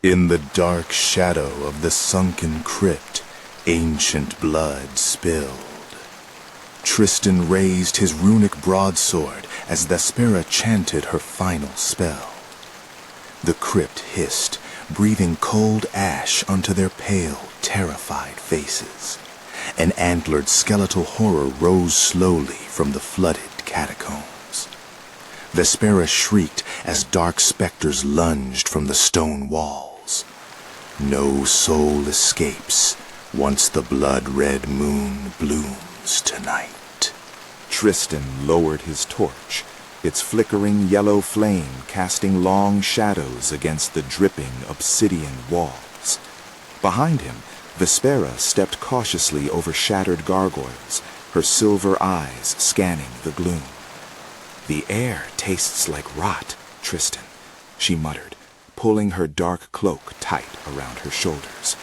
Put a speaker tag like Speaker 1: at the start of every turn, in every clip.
Speaker 1: In the dark shadow of the sunken crypt, ancient blood spilled. Tristan raised his runic broadsword as Vespera chanted her final spell. The crypt hissed, breathing cold ash onto their pale, terrified faces. An antlered skeletal horror rose slowly from the flooded catacombs. Vespera shrieked as dark specters lunged from the stone walls. No soul escapes once the blood-red moon blooms tonight.
Speaker 2: Tristan lowered his torch, its flickering yellow flame casting long shadows against the dripping obsidian walls. Behind him, Vespera stepped cautiously over shattered gargoyles, her silver eyes scanning the gloom. "The air tastes like rot, Tristan," she muttered, pulling her dark cloak tight around her shoulders.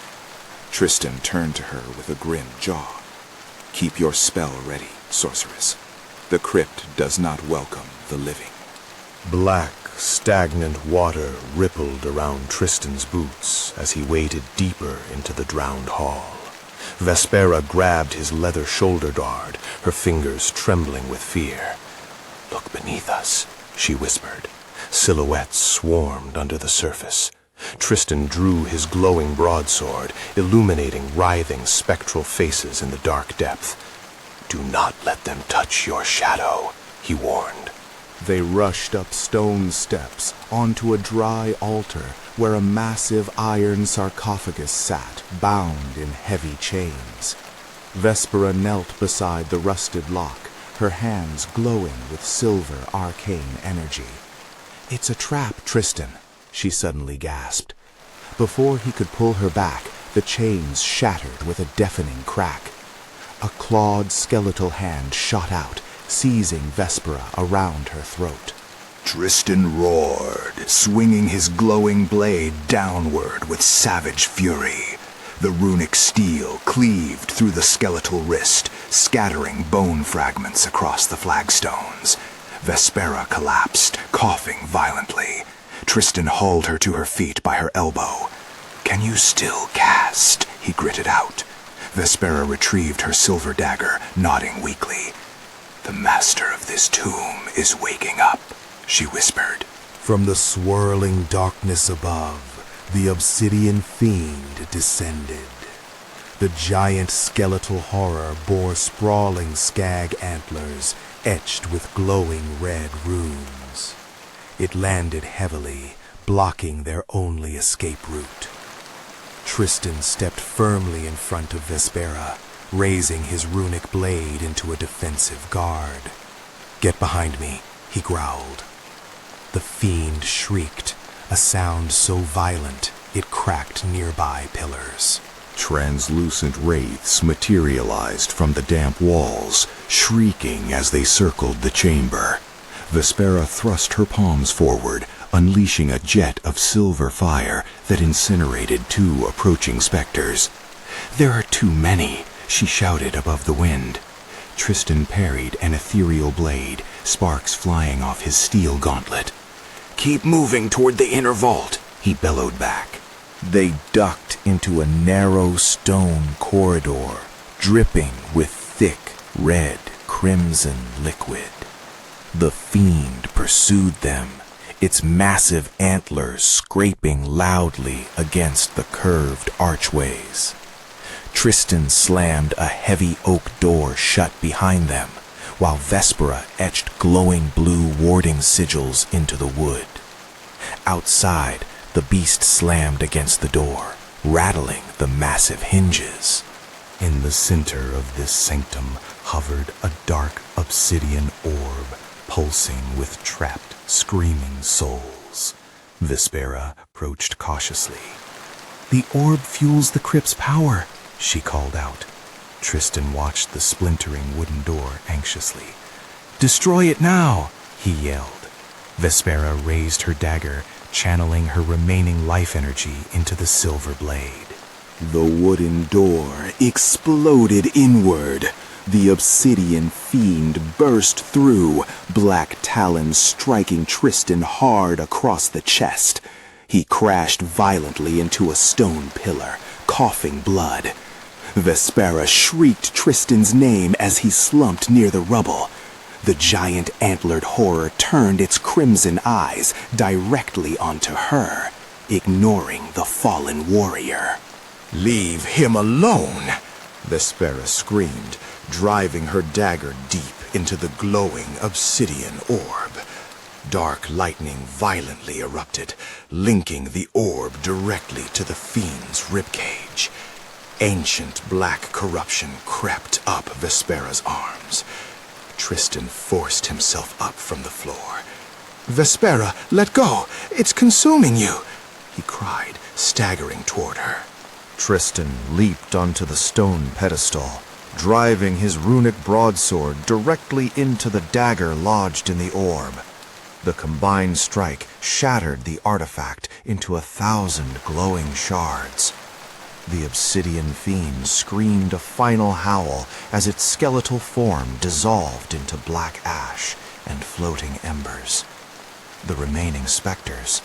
Speaker 2: Tristan turned to her with a grim jaw. "Keep your spell ready, sorceress. The crypt does not welcome the living."
Speaker 3: Black, stagnant water rippled around Tristan's boots as he waded deeper into the drowned hall. Vespera grabbed his leather shoulder guard, her fingers trembling with fear. "Look beneath us," she whispered. Silhouettes swarmed under the surface. Tristan drew his glowing broadsword, illuminating writhing spectral faces in the dark depth. "Do not let them touch your shadow," he warned.
Speaker 1: They rushed up stone steps onto a dry altar where a massive iron sarcophagus sat, bound in heavy chains. Vespera knelt beside the rusted lock, her hands glowing with silver arcane energy. "It's a trap, Tristan," she suddenly gasped. Before he could pull her back, the chains shattered with a deafening crack. A clawed skeletal hand shot out, seizing Vespera around her throat. Tristan roared, swinging his glowing blade downward with savage fury. The runic steel cleaved through the skeletal wrist, scattering bone fragments across the flagstones. Vespera collapsed, coughing violently. Tristan hauled her to her feet by her elbow. "Can you still cast?" he gritted out. Vespera retrieved her silver dagger, nodding weakly. "The master of this tomb is waking up," she whispered. From the swirling darkness above, the obsidian fiend descended. The giant skeletal horror bore sprawling skag antlers, etched with glowing red runes. It landed heavily, blocking their only escape route. Tristan stepped firmly in front of Vespera, raising his runic blade into a defensive guard. "Get behind me," he growled. The fiend shrieked, a sound so violent it cracked nearby pillars.
Speaker 3: Translucent wraiths materialized from the damp walls, shrieking as they circled the chamber. Vespera thrust her palms forward, unleashing a jet of silver fire that incinerated two approaching specters. "There are too many," she shouted above the wind. Tristan parried an ethereal blade, sparks flying off his steel gauntlet. "Keep moving toward the inner vault," he bellowed back. They ducked into a narrow stone corridor, dripping with thick red crimson liquid. The fiend pursued them, its massive antlers scraping loudly against the curved archways. Tristan slammed a heavy oak door shut behind them, while Vespera etched glowing blue warding sigils into the wood. Outside, the beast slammed against the door, rattling the massive hinges. In the center of this sanctum hovered a dark obsidian orb, pulsing with trapped, screaming souls. Vespera approached cautiously. "The orb fuels the crypt's power," she called out. Tristan watched the splintering wooden door anxiously. "Destroy it now!" he yelled. Vespera raised her dagger, channeling her remaining life energy into the silver blade. The wooden door exploded inward. The obsidian fiend burst through, black talons striking Tristan hard across the chest.
Speaker 1: He crashed violently into a stone pillar, coughing blood. Vespera shrieked Tristan's name as he slumped near the rubble. The giant antlered horror turned its crimson eyes directly onto her, ignoring the fallen warrior.
Speaker 3: "Leave him alone!" Vespera screamed, driving her dagger deep into the glowing obsidian orb. Dark lightning violently erupted, linking the orb directly to the fiend's ribcage. Ancient black corruption crept up Vespera's arms. Tristan forced himself up from the floor. "Vespera, let go! It's consuming you!" he cried, staggering toward her. Tristan leaped onto the stone pedestal, driving his runic broadsword directly into the dagger lodged in the orb. The combined strike shattered the artifact into 1,000 glowing shards. The obsidian fiend screamed a final howl as its skeletal form dissolved into black ash and floating embers. The remaining specters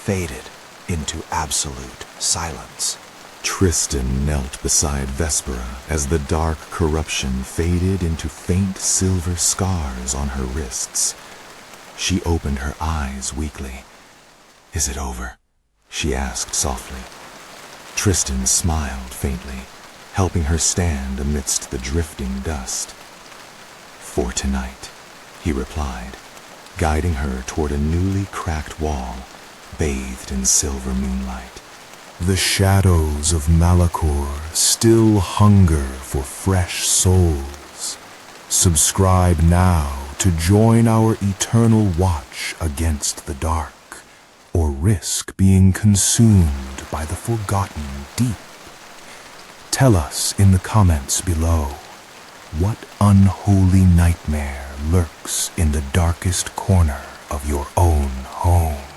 Speaker 3: faded into absolute silence. Tristan knelt beside Vespera as the dark corruption faded into faint silver scars on her wrists. She opened her eyes weakly. "Is it over?" she asked softly. Tristan smiled faintly, helping her stand amidst the drifting dust. "For tonight," he replied, guiding her toward a newly cracked wall, bathed in silver moonlight. "The shadows of Malakor still hunger for fresh souls. Subscribe now to join our eternal watch against the dark, or risk being consumed by the forgotten deep. Tell us in the comments below, what unholy nightmare lurks in the darkest corner of your own home?"